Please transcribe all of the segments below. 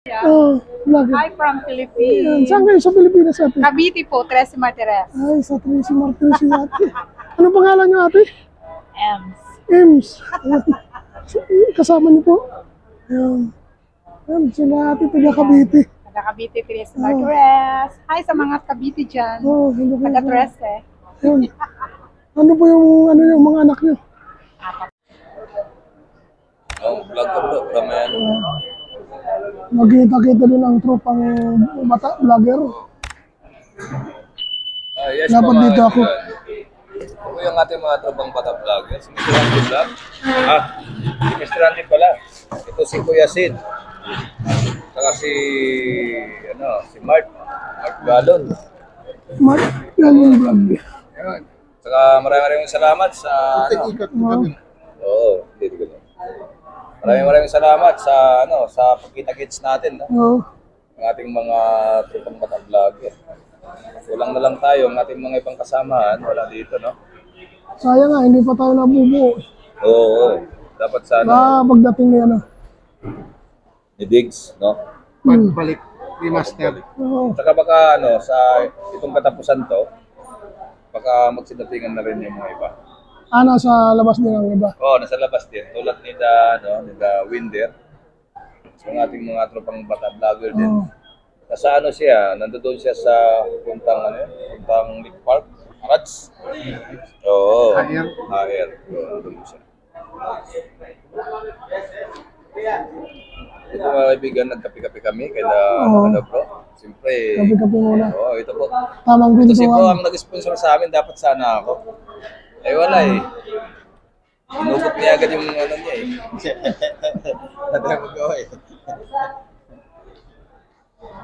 Vlogger. Hi from Ayan, Philippines. saan kayo sa Pilipinas, ate? Cavite po, Tres Martires. Ay, sa Tracy Martin si ate. Anong pangalan niyo, ate? Ems. Ems. Ayan. Kasama niyo po. Ayan. Ayan, sila ate, taga Cavite. Taga Cavite, Tres Martires. Hi sa mga Cavite dyan. Oh, hindi ko Taga Tres eh. Ayan. Ano po yung mga anak niyo? Vlog ko bro, ramayan. Magkita-kita din ang tropang bata, vlogger. Yes, Dapat mga dito ako. kaibigan. Ako yung ating mga trabang bata vlogger. Si Mr. Andy Vlog. Si Mr. Andy pala. Ito si Kuya Sid. Saka si Mark Galon. Mark, yan yung vlog. Ayun. Saka maraming salamat sa Oo, hindi ko lang. Maraming salamat sa pagkita-kits natin, no? Oo. Ang ating mga trupang bata vlogger. Kulang na lang tayo, ang ating mga ibang kasamahan, wala dito, no? Sayang nga, hindi pa tayo nabubuo. Oo, dapat sana Pagdating ni ano. ni Diggs, no? Pagbalik, remaster. Oo. Saka baka sa itong katapusan to, baka magsidatingan na rin yung mga iba. Nasa labas din ang iba. Oo, nasa labas din. Tulad ni Da Winder. So, ang ating mga tropang bata vlogger din. Oo. Nasa siya, nandoon siya sa puntang Lake Park, Arats. Oo. Hair. Doon siya. Ito mga kaibigan, nagkape-kape kami kaya bro. Siyempre. Kape-kape muna. Oo, ito po. Tamang Ito si bro pintuan. ang nag-sponsor sa amin, dapat sana ako. Eh wala eh. Inugot niya agad yung niya eh. Hindi na magawa eh.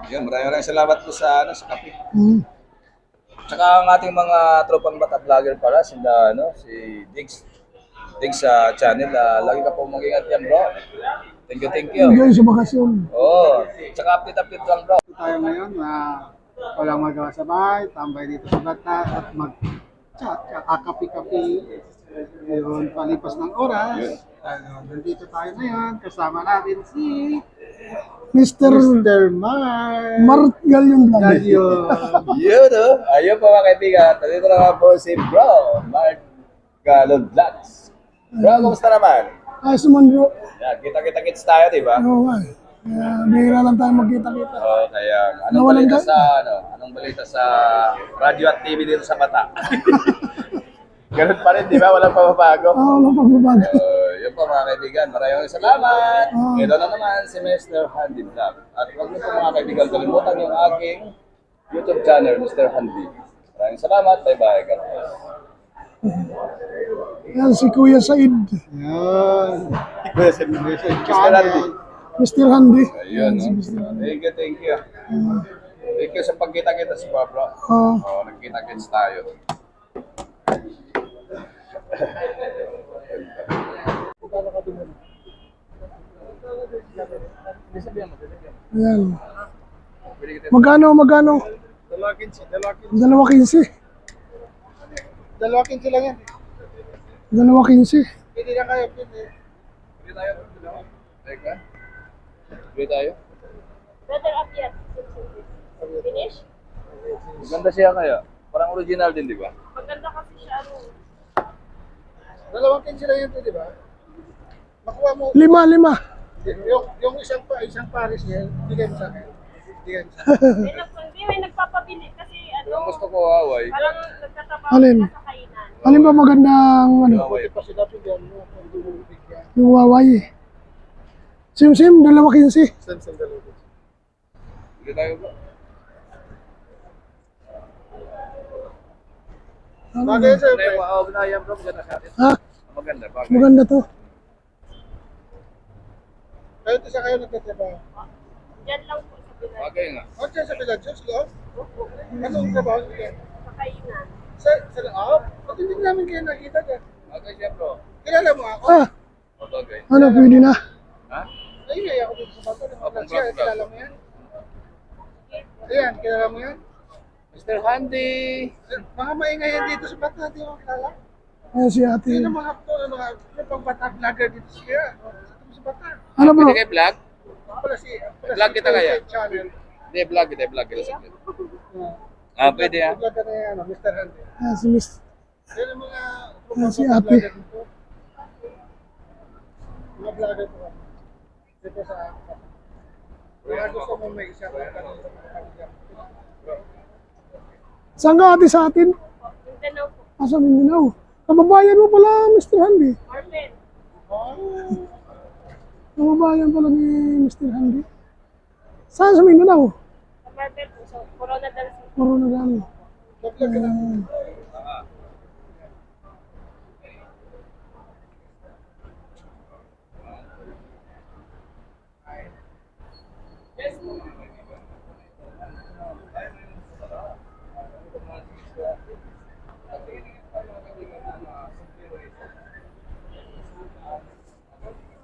Yun, maraming salamat po sa kape. Tsaka ang ating mga tropang bata vlogger pala, si Diggs. Diggs sa channel, lagi ka po mag-ingat yan bro. Thank you. Enjoy sa bakasyon. Oo, tsaka update lang bro. Tayo ngayon na walang magawa sa bahay, tambay dito sa batas at mag-chat, kakapi-kapi. Yun, palipas ng oras. Nandito tayo ngayon, kasama natin si Mr. Mark Galion vlog. Yun ayun po mga kaibigan. Dito na nga po si bro, Mark Galon Vlogs. Bro, kumusta naman? Ayos naman bro. Yan, kita-kits tayo, di ba? Oo nga. Bihira lang tayo magkita-kita. Oo, kaya anong Nawalan balita ka? anong balita sa radyo at TV dito sa Bata? Ganun pa rin, di ba? Walang pababago. Walang pagbabago. Yun po mga kaibigan, maraming salamat. Ito na naman si Mr. Handy Vlog. At huwag niyo po mga kaibigan kalimutan yung aking YouTube channel, Mr. Handy. Maraming salamat. Bye-bye. God bless. Yan si Kuya Said. Yan. Mr. Handy. Mr. Handy. Ayun, no? Thank you. Thank you sa pagkita-kita sa bro. Oo, nagkita-kits tayo. Ayan. Magkano? 2.15. 2.15 lang yan. 2.15. Pwede na kayo, pwede. Bili tayo. Teka. Bili tayo. Better up yet. Finish? Maganda siya kaya. Parang original din, di ba? Maganda kasi siya. 2.15 lang yan, di ba? Makuha mo. 5. Yung isang pares niya, bigay mo sa akin. Bigay mo sa akin. May nagpapabili kasi Ang gusto ko, Hawaii. parang nagtatrabaho Alin? sa kainan. Alin ba magandang Hawaii. Kasi dapat yan, hindi mo bigyan. yung Huawei? Sim, 2.15. Saan dalawa? Bili tayo bro. Bagay yan, sir. Ginaya bro, maganda sa atin. Ha? Maganda, bagay. Maganda to. Kayo sa kayo nagtatrabaho. Diyan lang po sa Pilar. Bagay nga. O, dyan sa Pilar, dyan sa loob. Anong trabaho niya? Sa kainan. Sa loob? At hindi namin kayo nakita dyan. Bagay siya bro. Kilala mo ako? O, bagay. Ano, pwede na. Ha? Ayun, ako dito sa bato. Open Siya, vlog. kilala mo yan? Ayan, kilala mo yan? Mr. Handy. Mga maingay yan dito sa bato, hindi mo kilala? Ayan si ate. Sino mga pang bata vlogger dito sa kaya? Sa bata. Ano bro? Pwede kayo vlog? pala si... Vlog kita kaya? Channel. Hindi, vlog kita saglit. Ah, pwede ah. Vlog ka na yan, Mr. Randy. Si Miss, Yan ang mga... si Ate. Mga vlogger po. Dito sa... Kaya gusto mo may isa ka Saan ka ate sa atin? Mindanao po. Sa Mindanao. Kababayan mo pala, Mr. Handy. Orphan. Kababayan pala ni Mr. Handy. Saan sa Mindanao? Sa Marvel po. So, Corona Dance. Corona lang.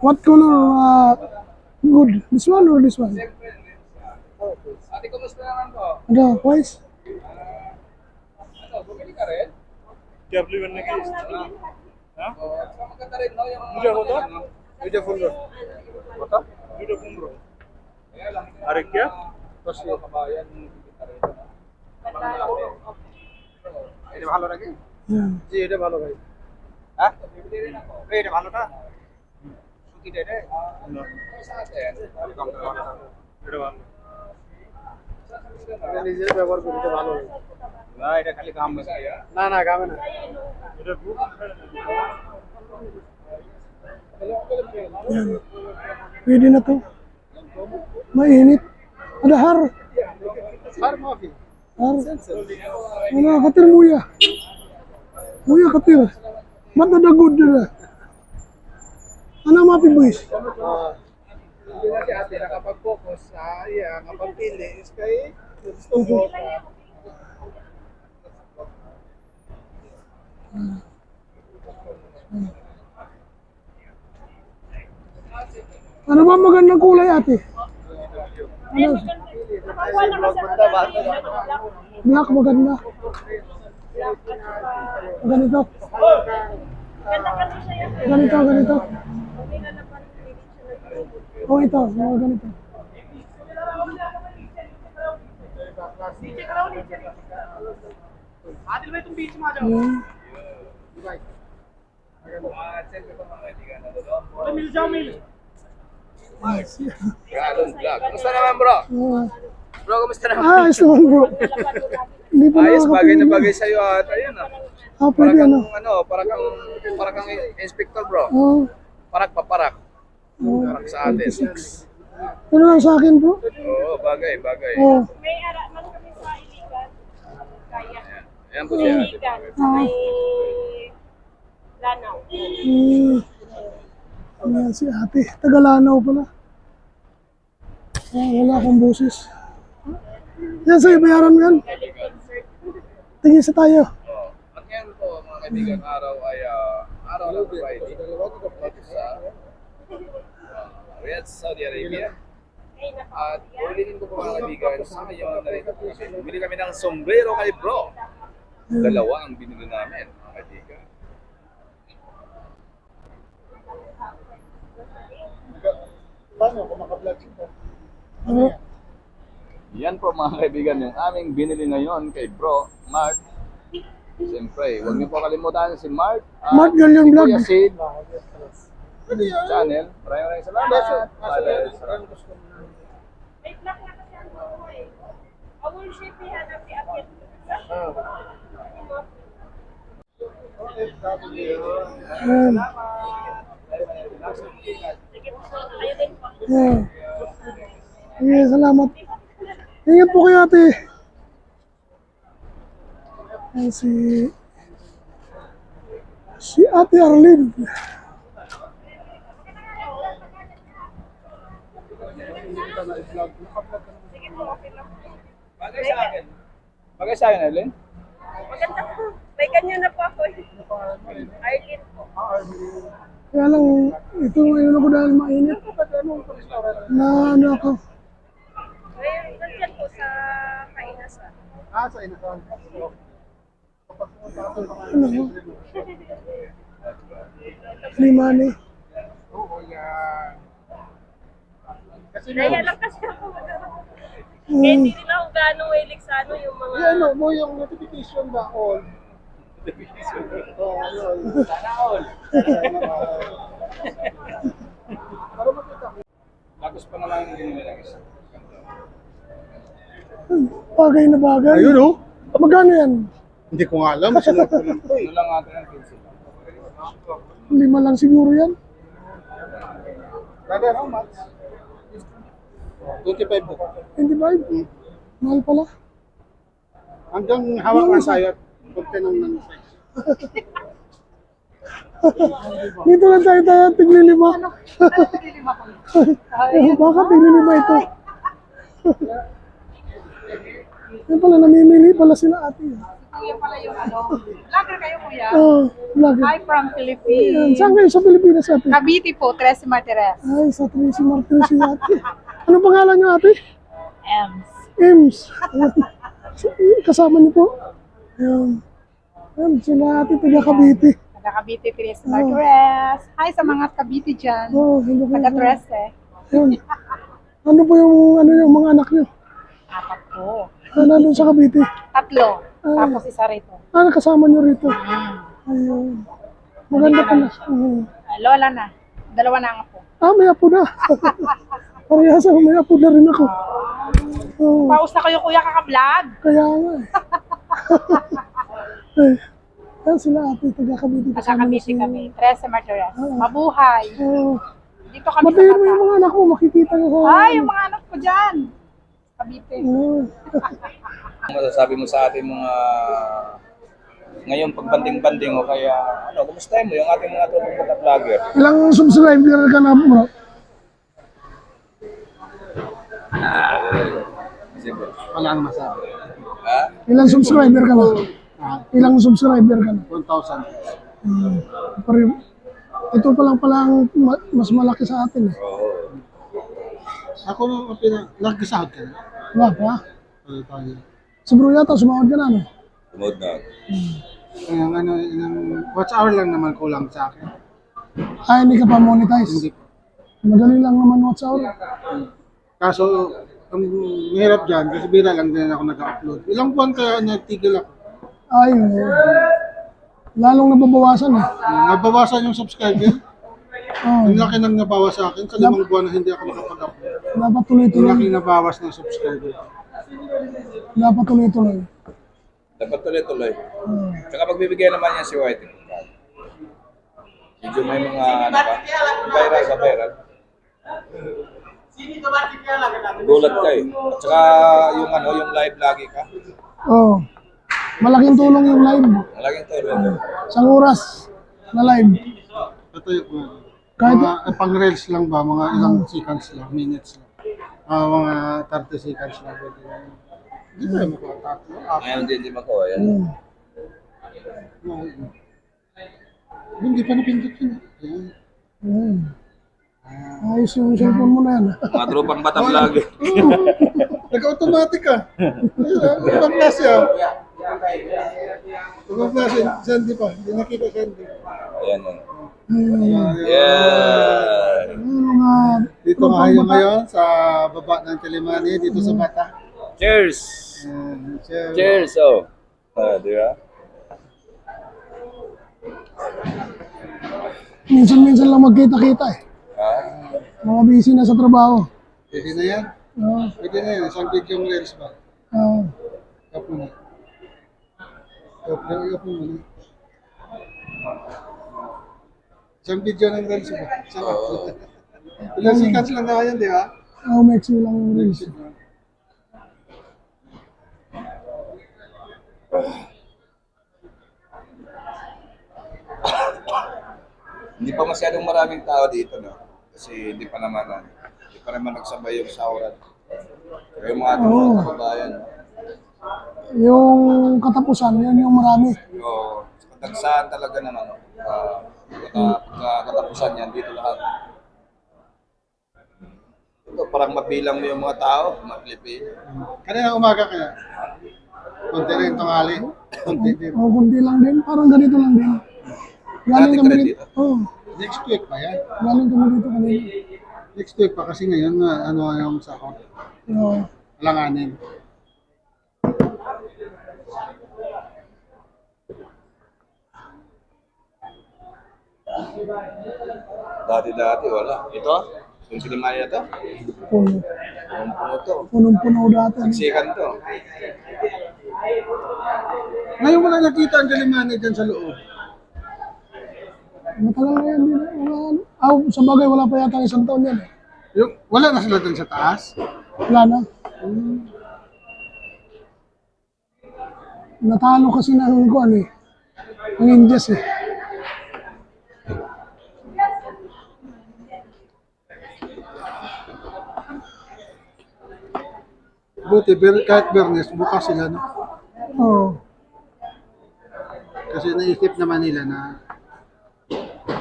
What color good? This one or this one? Ate, kumusta naman po? Ada, twice? Ano, bumili ka rin? W1 lagi. Maganda rin, no? Yung Muda ko to? Muda fundo. Apa? Duduk umroh. Kaya lang. Hari kya? Tapos yung kabayan, kita rin. Ini ভালো নাকি? Yan. জি, এটা ভালো ভাই। হ্যাঁ? বিবলি rin ako. এটা ভালোটা? সুতি রে? No. Sa atin. Ito ba? এটা নিজে ব্যবহার করি, এটা ভালো ভাই। না, এটা খালি গাম Bisaya. না না, গাবে না। Ito po? Yan. Pwede na to. Mainit. Ada har. আর মাফি। Har. Ano, katir muya. Muya katir. Ba't nadagod na? Ano mapi boys? Hindi na si ate nakapag-focus sa iya, nakapag-pili is kay gusto mo. Ano ba magandang kulay ate? Ano? Nakakuha na kasi ako ng black. Black maganda. Ganito. Ganda kasi siya yan. Ganito, ganito. Hindi na naman hindi siya O ito, mga ganito. Adil भाई तुम बीच में आ जाओ। Yan. अरे मिल जाओ मिल। Galon vlog. Kumusta naman, bro? Ah, Bro, kumusta naman? ayos naman bro. Hindi pa Ayos, bagay na nakakapili. bagay sa'yo at ayun ah. Para Pwede kang, ano. para kang inspector, bro. Oo. Parak paparak. Parak sa atin. Ano lang sa akin bro? Oo, bagay. Oo. May ara man kami sa Iligan. Kaya. Ayan po siya. Iligan. Sa may Lanao. Ayan si ate. Tagalanaw pala. Wala akong boses. Yan sa'yo, bayaran mo yan. Galing concert. Tingin sa tayo. Oh. At ngayon po, mga kaibigan, araw ay araw ng Friday. Dito sa Riyadh, Saudi Arabia. Ay, naka. At ulitin ko po mga kaibigan, sa ngayon narito po kasi bumili kami ng sombrero kay bro. Dalawa ang binili namin, mga kaibigan. Paano kung maka-vlog ito? Ano? Yan po mga kaibigan, yung aming binili ngayon kay bro, Mark. Siyempre, huwag niyo po kalimutan si Mark. at Mark Galion si Vlog. Kuya Sid channel. Maraming salamat. May black na kasi ang ako eh. I will ship yan ang di-apit. Ayan. Sige po. Ayun din po. Ayan. Sige, salamat. Ingat po kayo ate. Ayan si ate Arlene. Sige po, okay lang. Bagay sa akin. Bagay sa akin, Arlene. Maganda po. May ganyan na po ako eh. Arlene po. Kaya lang, ito ngayon ako dahil mainit. Na ano ako. Ngayon, nandiyan po sa Kainasan. Ah, sa inasan. Ano ko? Free money. Oo, yan. Naya lang kasi ako. Kaya hindi rin ako gano'ng mahilig sa ano yung mga... Ano mo yung notification ba all? Oo, yun. Sana all. Para makita ko. Tapos pa naman yung nilagay. Bagay na bagay. Ayun oh. Magkano yan? Hindi ko nga alam. Sinuot ko lang to eh. Ano lang atin ang pencil. 5 lang siguro yan. Brother, how much? 25 po. 25? Mahal pala. Hanggang hawak lang tayo at punta ng size. Dito lang tayo tiglilima. Nililima ko. Bakit tiglilima ito? Yan pala, namimili pala sila ate. Kuya pala yung ano. Vlogger kayo kuya. Oh, vlogger. Hi from Yan. Philippines. Saan kayo sa Pilipinas ate? Cavite po, Tracy Martirez. Ay, sa Tracy Martin si ate. Anong pangalan niyo ate? Ems. Ems. Kasama niyo po? Ayan. Ayan, sila ate taga Cavite. Taga Cavite, Tracy Martirez. Hi sa mga Cavite dyan. Oh, hindi ko. Taga Trece. Ayan. Ano po yung mga anak niyo? 4 po. Nandun sa Cavite. 3. Tapos isa rito. Kasama niyo rito. Ayun. Maganda pala. Lola na. 2 na nga po. May apo na. Parehas ako, may apo na rin ako. Oh, Paus na kayo kuya kaka-vlog. kaya nga eh. Ayan sila ate, taga Cavite. Taga Cavite kami. Tracy Martirez. Mabuhay. Oh, Dito kami sa batiin mo yung Bata. mga anak mo, makikita nyo. Ay, yung mga anak ko dyan. Cavite. Oh, Ang masasabi mo sa ating mga ngayon pagbanding-banding o kaya ano, kumustahin mo yung ating mga tropang bata vlogger? ilang subscriber ka na bro? Siyempre. Wala nang masabi. Ha? Ilang subscriber ka na? Ilang subscriber ka na? 1,000. Pareho. Ito pa lang pala ang mas malaki sa atin eh. Oo. Ako nung nagkasahod ka na. Wala pa. Wala tayo. Si bro yata, sumahod ka na no? Tumod na. Kaya ano, ilang watch hour lang naman kulang sa akin. Hindi ka pa monetize. Hindi ko. Madali lang naman watch hour. Kaso, ang mahirap dyan, kasi bira lang din ako nag-upload. Ilang buwan kaya nagtigil ako. Ay, lalong nababawasan eh. Nabawasan yung subscriber. Oh, Ang laki nang nabawas sa akin sa 5 buwan na hindi ako nakapag-upload. dapat Ang tuloy-tuloy. laki nabawas ng subscriber. Dapat tuloy-tuloy. Dapat tuloy-tuloy. Tsaka pagbibigyan naman yan si White. Medyo may mga ano pa, viral sa viral. Gulat ka eh. At saka yung ano, yung live lagi ka. Oh. Malaking tulong yung live. Malaking tulong. Isang oras na live. Ito yung Kahit mga pang-reels lang ba, mga ilang seconds lang, minutes lang. Mga 30 seconds lang. Pwede lang. Hindi ba yung mga tatlo? Ngayon din makuha yan. Hindi pa napindot yun. Ayan. ayos yung cellphone mo na yan. Mga tropang bata vlogger. Nag-automatic ka. Ibang klase ah. Ibang klase. Sandy pa. Hindi nakita Sandy. Ayan yan. Ayun. Yeah. Mga Dito kayo ngayon sa baba ng Kilimani, dito sa Bata. Cheers! Cheers. Cheers! Oh. Di ba? minsan-minsan lang magkita-kita eh. Mga busy na sa trabaho. Pwede na yan. Pwede na yan. Isang video yung reels ba? Kapo na. Kapo na. Isang video ng reels ba? Isang upload. Ilang seconds lang na yan, di ba? Mexi lang yung reels. Hindi pa masyadong maraming tao dito, no? Kasi hindi pa naman nagsabay yung sauran. Pero yung mga ating mga kababayan, Yung katapusan, yan yung marami. so, katagsaan talaga ng ano, katapusan yan, dito lahat. Ito, parang mabilang mo yung mga tao, mga Pilipino. Kanina umaga kaya? Kunti rin tanghali. Kunti din. Kundi lang din, parang ganito lang din. Galing Dati ka kami rin dito. dito? Next week pa yan. Galing kami dito kanina. Next week pa kasi ngayon ano yung sahod. Oo. Alanganin. Dati wala. Ito? Yung Sinimaya to? Puno. Puno to. Punong-puno dati. Siksikan to. Ngayon mo lang nakita ang Galimani dyan sa loob. Matagal na yan. Sa bagay, wala pa yata isang taon yan. Yung, wala na sila dun sa taas. Wala na. Natalo kasi ng kuan eh. Ang Indies eh. Buti, kahit Bernes, bukas sila. No? Oo. Kasi naisip naman nila na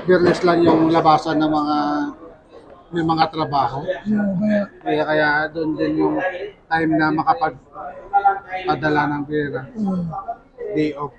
Bernes lang yung labasan ng mga may mga trabaho. Oo, Kaya doon din yung time na makapagpadala ng pera. oo. Day off.